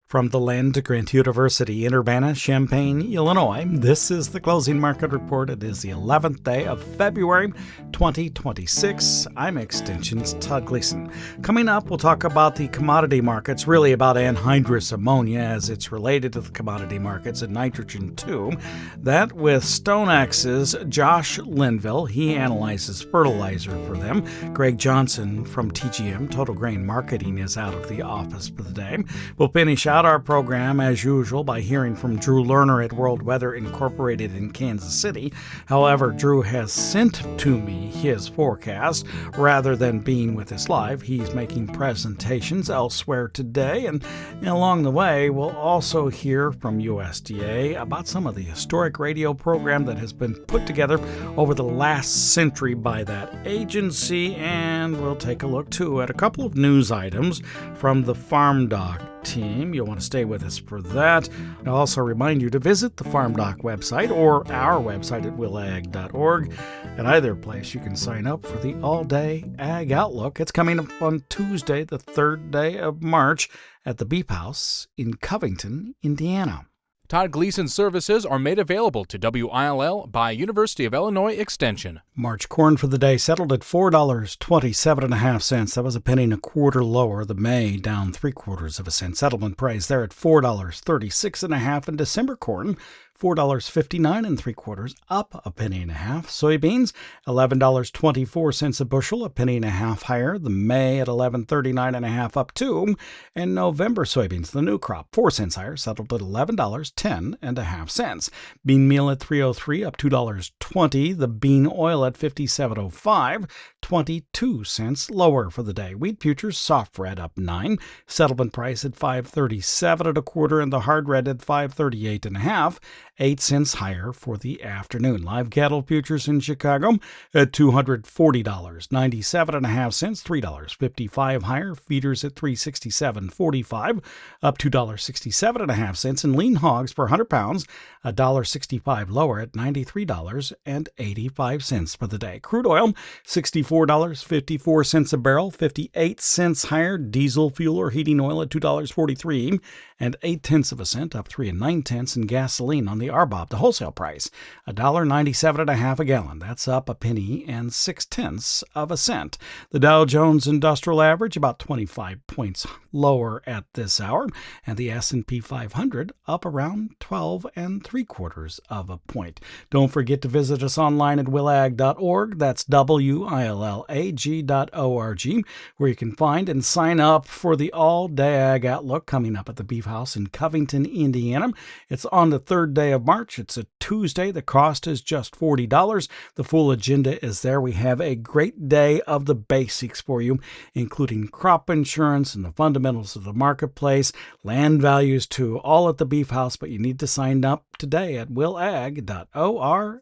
From the land to Grant University in Urbana-Champaign, Illinois, this is the Closing Market Report. It is the 11th day of February 2026. I'm Extension's Todd Gleason. Coming up, we'll talk about the commodity markets, really about anhydrous ammonia as it's related to the commodity markets and nitrogen too. That with StoneX's Josh Linville. He analyzes fertilizer for them. Greg Johnson from TGM, Total Grain Marketing, is out of the office for the day. We'll finish out our program, as usual, by hearing from Drew Lerner at World Weather Incorporated in Kansas City. However, Drew has sent to me his forecast. Rather than being with us live, he's making presentations elsewhere today. And along the way, we'll also hear from USDA about some of the historic radio program that has been put together over the last century by that agency. And we'll take a look, too, at a couple of news items from the farmdoc team. You'll want to stay with us for that. I'll also remind you to visit the farmdoc website or our website at willag.org. At either place, you can sign up for the all-day Ag Outlook. It's coming up on Tuesday, the 3rd day of March, at the Beef House in Covington, Indiana. Todd Gleason's services are made available to WILL by University of Illinois Extension. March corn for the day settled at $4.27.5. That was a penny and a quarter lower. The May down 3/4 cent. Settlement price there at $4.36.5. And December corn, $4.59 up a penny and a half. Soybeans, $11.24 a bushel, a penny and a half higher. The May at $11.39.5 up 2. And November soybeans, the new crop, 4 cents higher, settled at $11.10.5. Bean meal at $3.03 up $2.20. The bean oil at $57.05, 22 cents lower for the day. Wheat futures soft red up 9. Settlement price at $5.37 and the hard red at $5.38.5. 8 cents higher for the afternoon. Live cattle futures in Chicago at $240.97.5, $3.55 higher. Feeders at $367.45, up $2.67.5. And lean hogs per 100 pounds, $1.65 lower at $93.85 for the day. Crude oil, $64.54 a barrel, 58 cents higher. Diesel fuel or heating oil at $2.43 and 0.8 cents, up 3 9/10. And gasoline on the RBOB, the wholesale price, $1.97.5 a gallon. That's up a penny and 0.6 cents. The Dow Jones Industrial Average about 25 points lower at this hour, and the S&P 500 up around 12 3/4 point. Don't forget to visit us online at willag.org. That's WILLAG.org, where you can find and sign up for the all-day Ag Outlook coming up at the Beef House in Covington, Indiana. It's on the 3rd day of March. It's a Tuesday. The cost is just $40. The full agenda is there. We have a great day of the basics for you, including crop insurance and the fundamentals of the marketplace, land values too, all at the Beef House, but you need to sign up today at willag.org.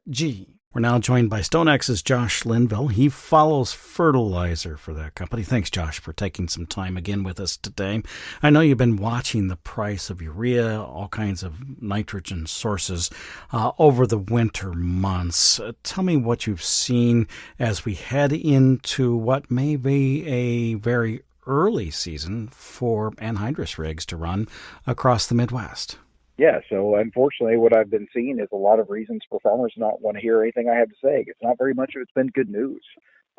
We're now joined by StoneX's Josh Linville. He follows fertilizer for that company. Thanks, Josh, for taking some time again with us today. I know you've been watching the price of urea, all kinds of nitrogen sources over the winter months. Tell me what you've seen as we head into what may be a very early season for anhydrous rigs to run across the Midwest. Yeah, so unfortunately what I've been seeing is a lot of reasons for farmers not want to hear anything I have to say. It's not very much of it's been good news.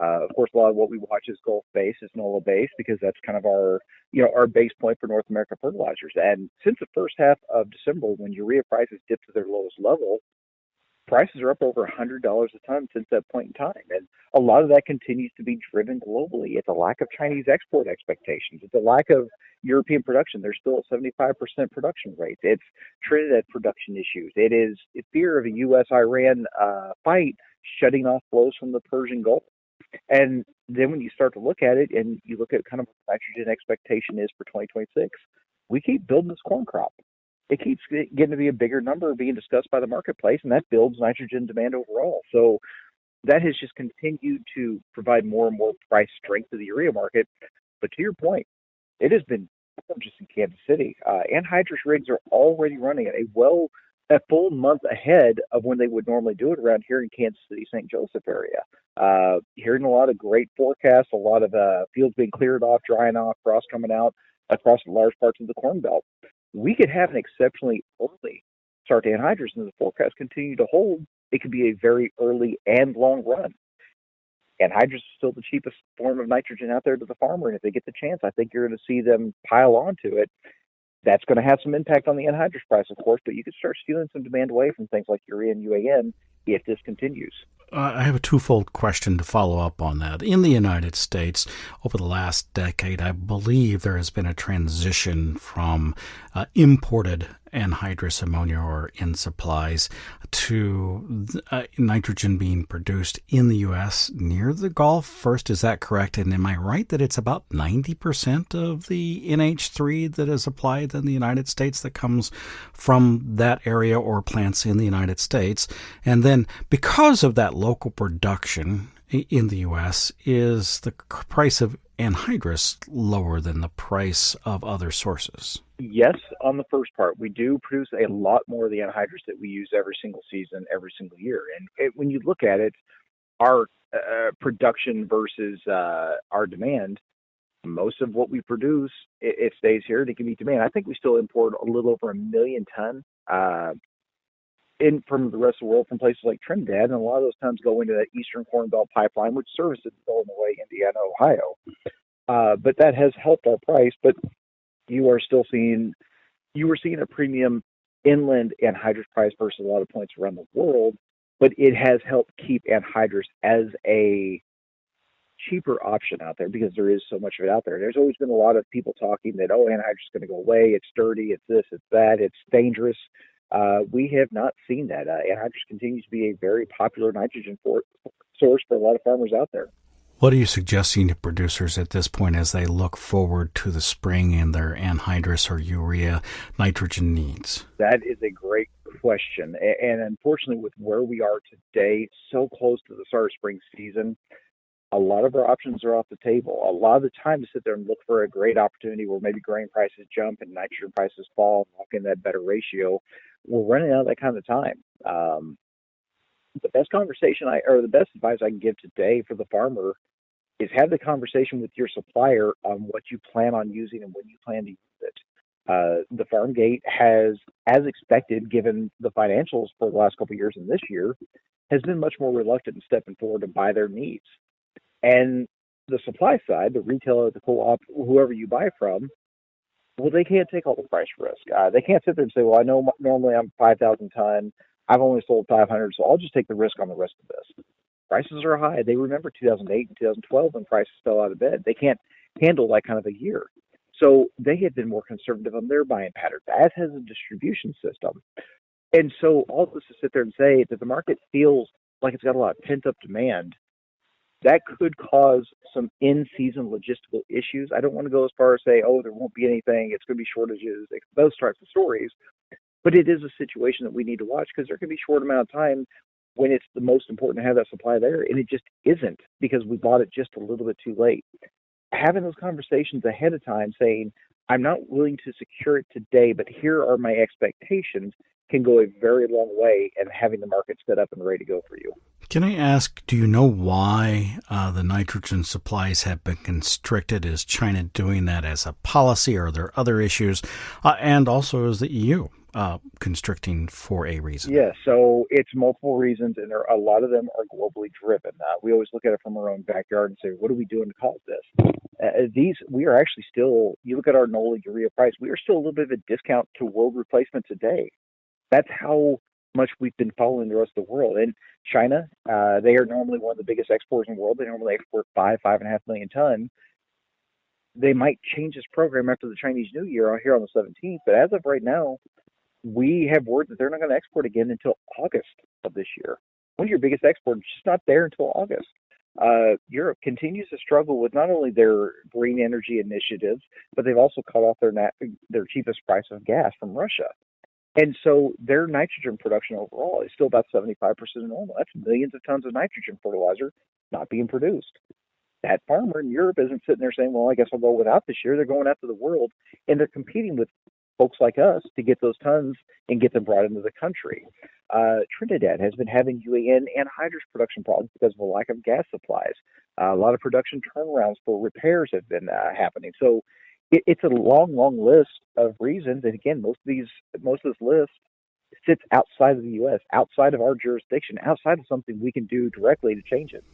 Of course, a lot of what we watch is Gulf base, is NOLA base, because that's kind of our base point for North American fertilizers. And since the first half of December, when urea prices dipped to their lowest level, prices are up over $100 a ton since that point in time. And a lot of that continues to be driven globally. It's a lack of Chinese export expectations. It's a lack of European production. They're still at 75% production rates. It's Trinidad production issues. It is fear of a U.S.-Iran fight shutting off flows from the Persian Gulf. And then when you start to look at it and you look at kind of what nitrogen expectation is for 2026, we keep building this corn crop. It keeps getting to be a bigger number being discussed by the marketplace, and that builds nitrogen demand overall. So that has just continued to provide more and more price strength to the urea market. But to your point, it has been gorgeous in Kansas City. Anhydrous rigs are already running at a full month ahead of when they would normally do it around here in Kansas City, St. Joseph area. Hearing a lot of great forecasts, a lot of fields being cleared off, drying off, frost coming out across large parts of the Corn Belt. we could have an exceptionally early start to anhydrous, and the forecast continue to hold. It could be a very early and long run. Anhydrous is still the cheapest form of nitrogen out there to the farmer, and if they get the chance, I think you're going to see them pile onto it. That's going to have some impact on the anhydrous price, of course, but you could start stealing some demand away from things like urea and UAN if this continues. I have a twofold question to follow up on that. In the United States, over the last decade, I believe there has been a transition from imported anhydrous ammonia or in supplies to nitrogen being produced in the U.S. near the Gulf. First, is that correct? And am I right that it's about 90% of the NH3 that is applied in the United States that comes from that area or plants in the United States? And then because of that local production in the U.S., is the price of anhydrous lower than the price of other sources? Yes, on the first part, we do produce a lot more of the anhydrous that we use every single season, every single year. And when you look at it, our production versus our demand, most of what we produce, it stays here to meet demand. I think we still import a little over 1 million ton in from the rest of the world, from places like Trinidad, and a lot of those tons go into that Eastern Corn Belt pipeline, which services Illinois, Indiana, Ohio. But that has helped our price. But you were seeing a premium inland anhydrous price versus a lot of points around the world. But it has helped keep anhydrous as a cheaper option out there because there is so much of it out there. There's always been a lot of people talking that, anhydrous is going to go away. It's dirty. It's this, it's that. It's dangerous. We have not seen that. Anhydrous continues to be a very popular nitrogen source for a lot of farmers out there. What are you suggesting to producers at this point as they look forward to the spring and their anhydrous or urea nitrogen needs? That is a great question. And unfortunately, with where we are today, so close to the start of spring season, a lot of our options are off the table. A lot of the time to sit there and look for a great opportunity where maybe grain prices jump and nitrogen prices fall and lock in that better ratio, we're running out of that kind of time. The best the best advice I can give today for the farmer is have the conversation with your supplier on what you plan on using and when you plan to use it. The farm gate has, as expected, given the financials for the last couple of years and this year, has been much more reluctant in stepping forward to buy their needs. And the supply side, the retailer, the co-op, whoever you buy from, well, they can't take all the price risk. They can't sit there and say, well, I know normally I'm 5,000 ton. I've only sold 500, so I'll just take the risk on the rest of this. Prices are high. They remember 2008 and 2012 when prices fell out of bed. They can't handle that kind of a year. So they have been more conservative on their buying patterns, as has the distribution system. And so all this to sit there and say that the market feels like it's got a lot of pent-up demand, that could cause some in-season logistical issues. I don't want to go as far as say, there won't be anything, it's going to be shortages, those types of stories. But it is a situation that we need to watch because there can be a short amount of time when it's the most important to have that supply there, and it just isn't because we bought it just a little bit too late. Having those conversations ahead of time saying, I'm not willing to secure it today, but here are my expectations, can go a very long way in having the market set up and ready to go for you. Can I ask, do you know why the nitrogen supplies have been constricted? Is China doing that as a policy, or are there other issues? And also, is the EU constricting for a reason? Yeah, so it's multiple reasons, and a lot of them are globally driven. We always look at it from our own backyard and say, what are we doing to cause this? We are actually still, you look at our NOLA urea price, we are still a little bit of a discount to world replacement today. That's how much we've been following the rest of the world. And China, they are normally one of the biggest exporters in the world. They normally export 5.5 million tons. They might change this program after the Chinese New Year here on the 17th, but as of right now, we have word that they're not going to export again until August of this year. One of your biggest exporters is just not there until August. Europe continues to struggle with not only their green energy initiatives, but they've also cut off their cheapest price of gas from Russia. And so their nitrogen production overall is still about 75% of normal. That's millions of tons of nitrogen fertilizer not being produced. That farmer in Europe isn't sitting there saying, well, I guess I'll go without this year. They're going after the world, and they're competing with folks like us to get those tons and get them brought into the country. Trinidad has been having UAN and anhydrous production problems because of a lack of gas supplies. A lot of production turnarounds for repairs have been happening. So It's a long, long list of reasons. And again, most of this list sits outside of the U.S., outside of our jurisdiction, outside of something we can do directly to change it.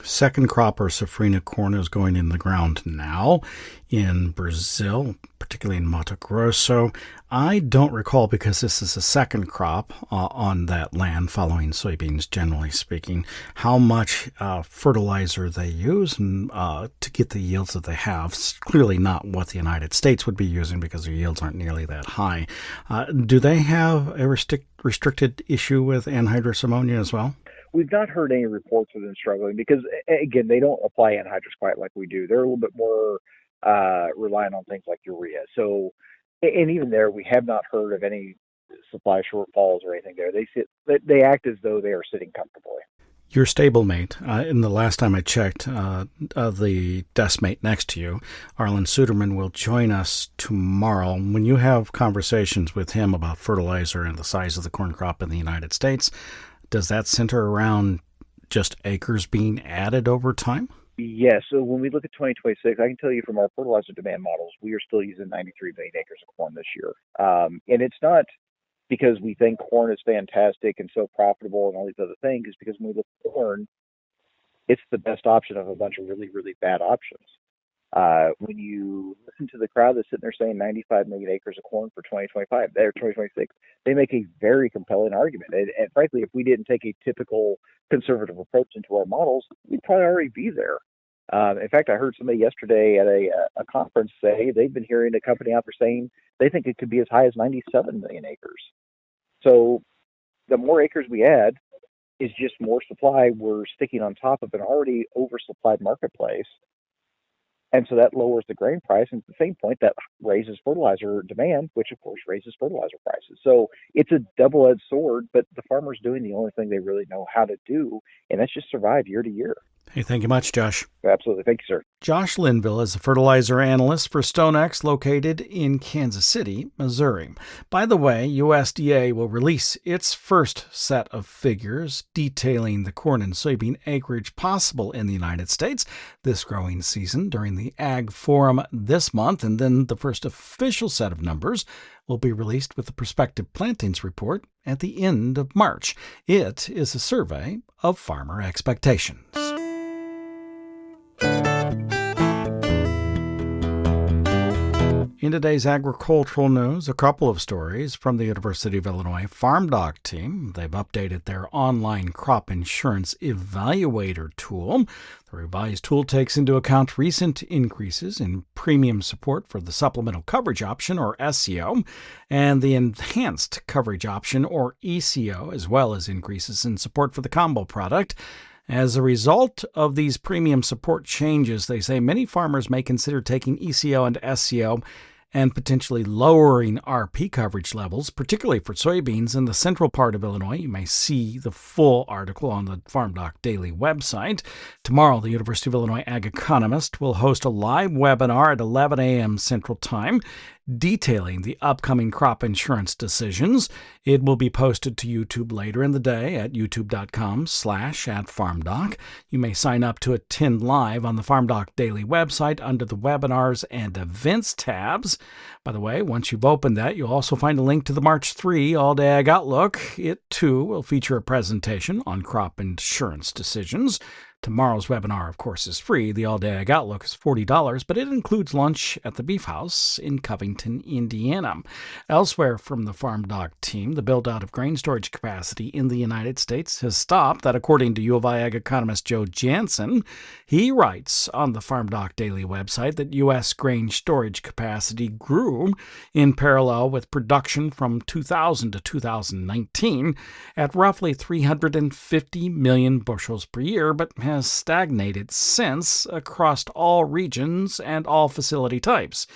Second crop or safrinha corn is going in the ground now in Brazil, particularly in Mato Grosso. I don't recall, because this is a second crop on that land following soybeans, generally speaking, how much fertilizer they use to get the yields that they have. It's clearly not what the United States would be using, because their yields aren't nearly that high. Do they have a restricted issue with anhydrous ammonia as well? We've not heard any reports of them struggling because, again, they don't apply anhydrous quite like we do. They're a little bit more reliant on things like urea. So, and even there, we have not heard of any supply shortfalls or anything there. They act as though they are sitting comfortably. Your stablemate, in the last time I checked, the desk mate next to you, Arlen Suderman, will join us tomorrow. When you have conversations with him about fertilizer and the size of the corn crop in the United States, does that center around just acres being added over time? Yes. So when we look at 2026, I can tell you from our fertilizer demand models, we are still using 93 million acres of corn this year. And it's not because we think corn is fantastic and so profitable and all these other things. It's because when we look at corn, it's the best option of a bunch of really, really bad options. When you listen to the crowd that's sitting there saying 95 million acres of corn for 2025, or 2026, they make a very compelling argument. And frankly, if we didn't take a typical conservative approach into our models, we'd probably already be there. In fact, I heard somebody yesterday at a conference say they've been hearing a company out there saying they think it could be as high as 97 million acres. So the more acres we add is just more supply we're sticking on top of an already oversupplied marketplace. And so that lowers the grain price. And at the same point, that raises fertilizer demand, which, of course, raises fertilizer prices. So it's a double-edged sword, but the farmer's doing the only thing they really know how to do, and that's just survive year to year. Hey, thank you much, Josh. Absolutely. Thank you, sir. Josh Linville is a fertilizer analyst for StoneX, located in Kansas City, Missouri. By the way, USDA will release its first set of figures detailing the corn and soybean acreage possible in the United States this growing season during the Ag Forum this month, and then the first official set of numbers will be released with the prospective plantings report at the end of March. It is a survey of farmer expectations. In today's agricultural news, a couple of stories from the University of Illinois FarmDoc team. They've updated their online crop insurance evaluator tool. The revised tool takes into account recent increases in premium support for the supplemental coverage option, or SCO, and the enhanced coverage option, or ECO, as well as increases in support for the combo product. As a result of these premium support changes, they say many farmers may consider taking ECO and SCO and potentially lowering RP coverage levels, particularly for soybeans in the central part of Illinois. You may see the full article on the FarmDoc Daily website. Tomorrow, the University of Illinois Ag Economist will host a live webinar at 11 a.m. Central Time detailing the upcoming crop insurance decisions. It will be posted to YouTube later in the day at youtube.com/@farmdoc. You may sign up to attend live on the FarmDoc Daily website under the Webinars and Events tabs. By the way, once you've opened that, you'll also find a link to the March 3 All-Day Ag Outlook. It, too, will feature a presentation on crop insurance decisions. Tomorrow's webinar, of course, is free. The All-Day Ag Outlook is $40, but it includes lunch at the Beef House in Covington, Indiana. Elsewhere from the FarmDoc team, the build-out of grain storage capacity in the United States has stopped. That, according to U of I Ag economist Joe Jansen. He writes on the FarmDoc Daily website that U.S. grain storage capacity grew in parallel with production from 2000 to 2019 at roughly 350 million bushels per year, but has stagnated since across all regions and all facility types.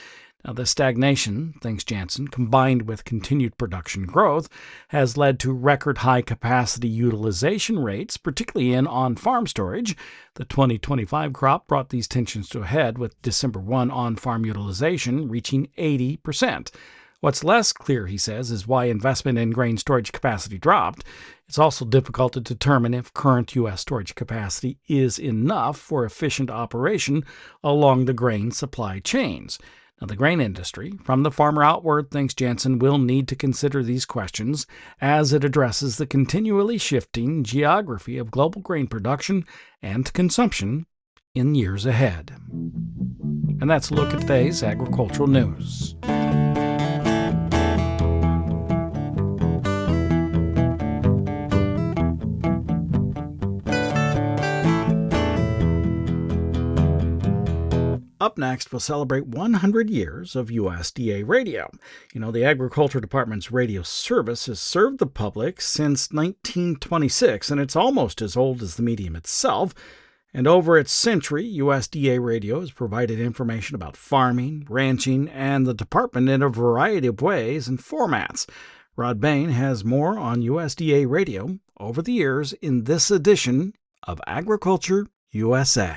Now, the stagnation, thinks Jansen, combined with continued production growth, has led to record high capacity utilization rates, particularly in on-farm storage. The 2025 crop brought these tensions to a head, with December 1 on-farm utilization reaching 80%. What's less clear, he says, is why investment in grain storage capacity dropped. It's also difficult to determine if current U.S. storage capacity is enough for efficient operation along the grain supply chains. Now, the grain industry, from the farmer outward, thinks Jansen will need to consider these questions as it addresses the continually shifting geography of global grain production and consumption in years ahead. And that's a look at today's agricultural news. Up next, we'll celebrate 100 years of USDA radio. The Agriculture Department's radio service has served the public since 1926, and it's almost as old as the medium itself. And over its century, USDA radio has provided information about farming, ranching, and the department in a variety of ways and formats. Rod Bain has more on USDA radio over the years in this edition of Agriculture USA.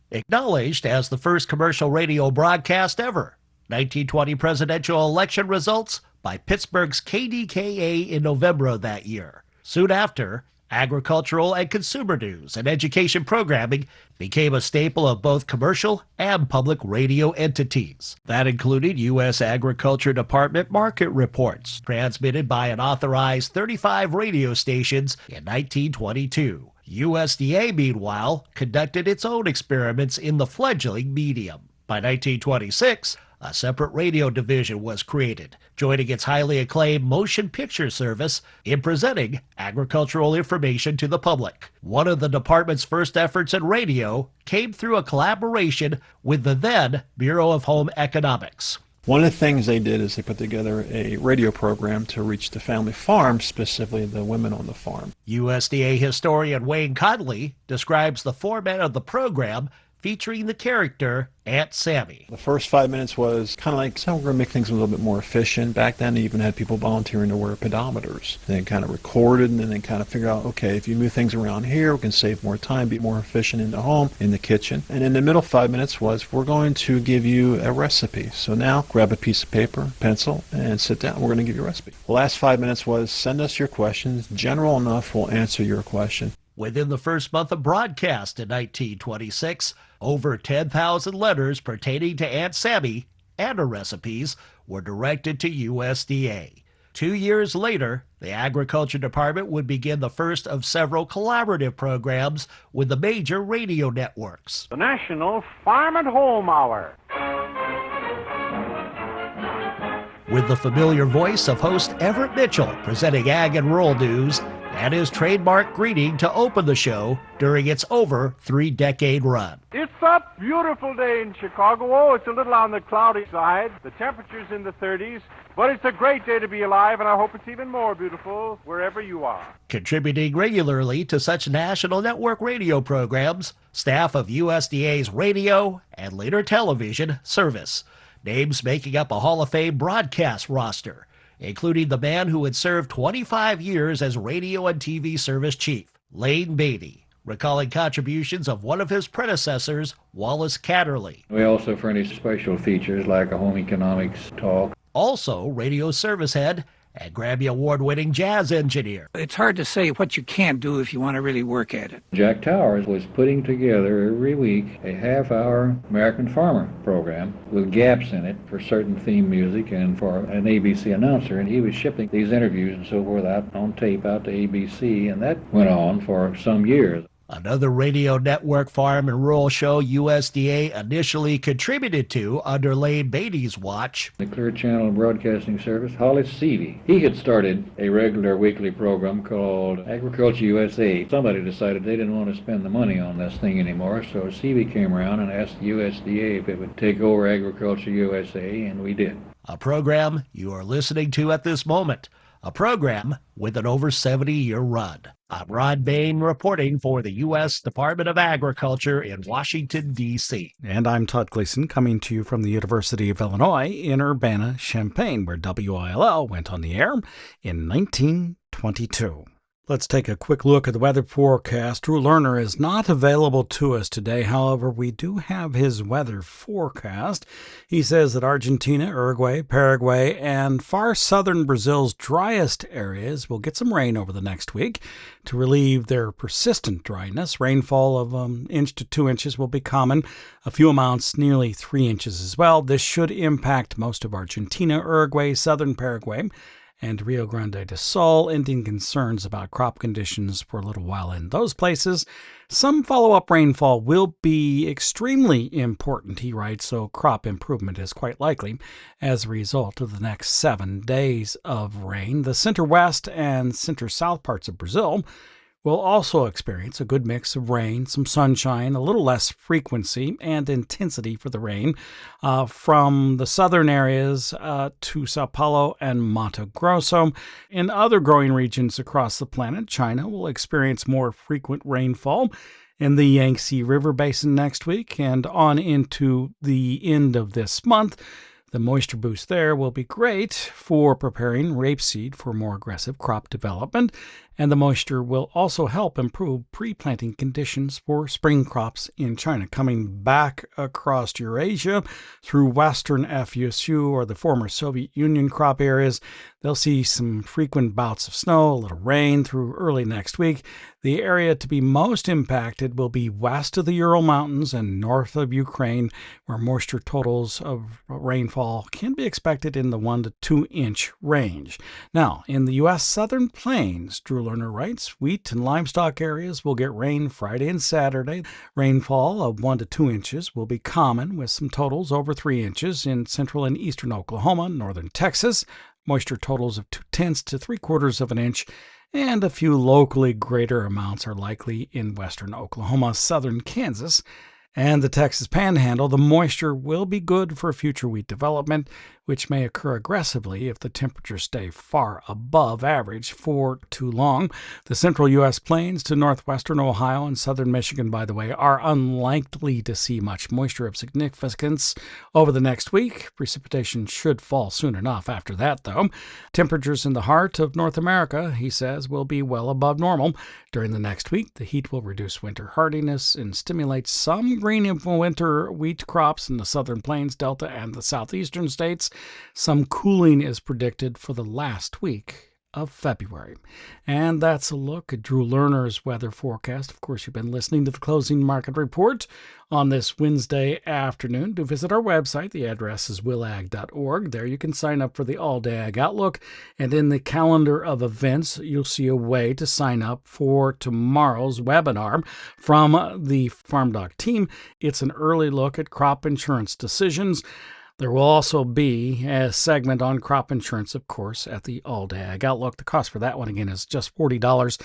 Acknowledged as the first commercial radio broadcast ever. 1920 presidential election results by Pittsburgh's KDKA in November of that year. Soon after, agricultural and consumer news and education programming became a staple of both commercial and public radio entities. That included U.S. Agriculture Department market reports, transmitted by an authorized 35 radio stations in 1922. USDA, meanwhile, conducted its own experiments in the fledgling medium. By 1926, a separate radio division was created, joining its highly acclaimed motion picture service in presenting agricultural information to the public. One of the department's first efforts in radio came through a collaboration with the then Bureau of Home Economics. One of the things they did is they put together a radio program to reach the family farm, specifically the women on the farm. USDA historian Wayne Conley describes the format of the program featuring the character Aunt Sammy. The first 5 minutes was kind of like, so we're going to make things a little bit more efficient. Back then, they even had people volunteering to wear pedometers. They kind of recorded and then they kind of figured out, okay, if you move things around here, we can save more time, be more efficient in the home, in the kitchen. And in the middle 5 minutes was, we're going to give you a recipe. So now, grab a piece of paper, pencil, and sit down. We're going to give you a recipe. The last 5 minutes was, send us your questions. General enough, we'll answer your question. Within the first month of broadcast in 1926, over 10,000 letters pertaining to Aunt Sammy and her recipes were directed to USDA. 2 years later, the Agriculture Department would begin the first of several collaborative programs with the major radio networks. The National Farm and Home Hour. With the familiar voice of host Everett Mitchell presenting Ag and Rural News and his trademark greeting to open the show during its over 3-decade run. It's a beautiful day in Chicago. Oh, it's a little on the cloudy side. The temperature's in the 30s, but it's a great day to be alive, and I hope it's even more beautiful wherever you are. Contributing regularly to such national network radio programs, staff of USDA's radio and later television service. Names making up a Hall of Fame broadcast roster, including the man who had served 25 years as radio and TV service chief, Lane Beatty, recalling contributions of one of his predecessors, Wallace Catterley. We also furnish special features like a home economics talk. Also, radio service head and Grammy Award-winning jazz engineer. It's hard to say what you can't do if you want to really work at it. Jack Towers was putting together every week a half-hour American Farmer program with gaps in it for certain theme music and for an ABC announcer, and he was shipping these interviews and so forth out on tape out to ABC, and that went on for some years. Another radio network farm and rural show USDA initially contributed to under Lane Beatty's watch. The Clear Channel Broadcasting Service, Hollis Seavey. He had started a regular weekly program called Agriculture USA. Somebody decided they didn't want to spend the money on this thing anymore, so Seavey came around and asked the USDA if it would take over Agriculture USA, and we did. A program you are listening to at this moment. A program with an over 70-year run. I'm Rod Bain reporting for the U.S. Department of Agriculture in Washington, D.C. And I'm Todd Gleason, coming to you from the University of Illinois in Urbana-Champaign, where WILL went on the air in 1922. Let's take a quick look at the weather forecast. Drew Lerner is not available to us today. However, we do have his weather forecast. He says that Argentina, Uruguay, Paraguay, and far southern Brazil's driest areas will get some rain over the next week to relieve their persistent dryness. Rainfall of 1 inch to 2 inches will be common. A few amounts, nearly 3 inches as well. This should impact most of Argentina, Uruguay, southern Paraguay, and Rio Grande do Sul, ending concerns about crop conditions for a little while in those places. Some follow-up rainfall will be extremely important, he writes, so crop improvement is quite likely as a result of the next 7 days of rain. The center-west and center-south parts of Brazil will also experience a good mix of rain, some sunshine, a little less frequency and intensity for the rain from the southern areas to Sao Paulo and Mato Grosso. In other growing regions across the planet, China will experience more frequent rainfall in the Yangtze River Basin next week and on into the end of this month. The moisture boost there will be great for preparing rapeseed for more aggressive crop development, and the moisture will also help improve pre-planting conditions for spring crops in China. Coming back across Eurasia through western FUSU or the former Soviet Union crop areas, they'll see some frequent bouts of snow, a little rain through early next week. The area to be most impacted will be west of the Ural Mountains and north of Ukraine, where moisture totals of rainfall can be expected in the 1 to 2 inch range. Now, in the U.S. Southern Plains, Drew Lerner writes, wheat and livestock areas will get rain Friday and Saturday. Rainfall of 1 to 2 inches will be common, with some totals over 3 inches in central and eastern Oklahoma, northern Texas. Moisture totals of 0.2 to 0.75 of an inch, and a few locally greater amounts are likely in western Oklahoma, southern Kansas, and the Texas Panhandle. The moisture will be good for future wheat development, which may occur aggressively if the temperatures stay far above average for too long. The central U.S. plains to northwestern Ohio and southern Michigan, by the way, are unlikely to see much moisture of significance over the next week. Precipitation should fall soon enough after that, though. Temperatures in the heart of North America, he says, will be well above normal. During the next week, the heat will reduce winter hardiness and stimulate some green winter wheat crops in the southern plains, Delta, and the southeastern states. Some cooling is predicted for the last week of February. And that's a look at Drew Lerner's weather forecast. Of course, you've been listening to the Closing Market Report on this Wednesday afternoon. Do visit our website. The address is willag.org. There you can sign up for the All-Day Ag Outlook. And in the calendar of events, you'll see a way to sign up for tomorrow's webinar from the FarmDoc team. It's an early look at crop insurance decisions. There will also be a segment on crop insurance, of course, at the All-Day Ag Outlook. The cost for that one, again, is just $40.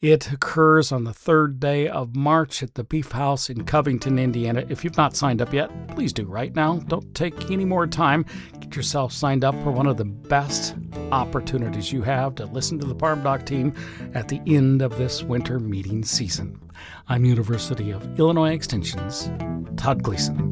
It occurs on the 3rd day of March at the Beef House in Covington, Indiana. If you've not signed up yet, please do right now. Don't take any more time. Get yourself signed up for one of the best opportunities you have to listen to the FarmDoc team at the end of this winter meeting season. I'm University of Illinois Extension's Todd Gleason.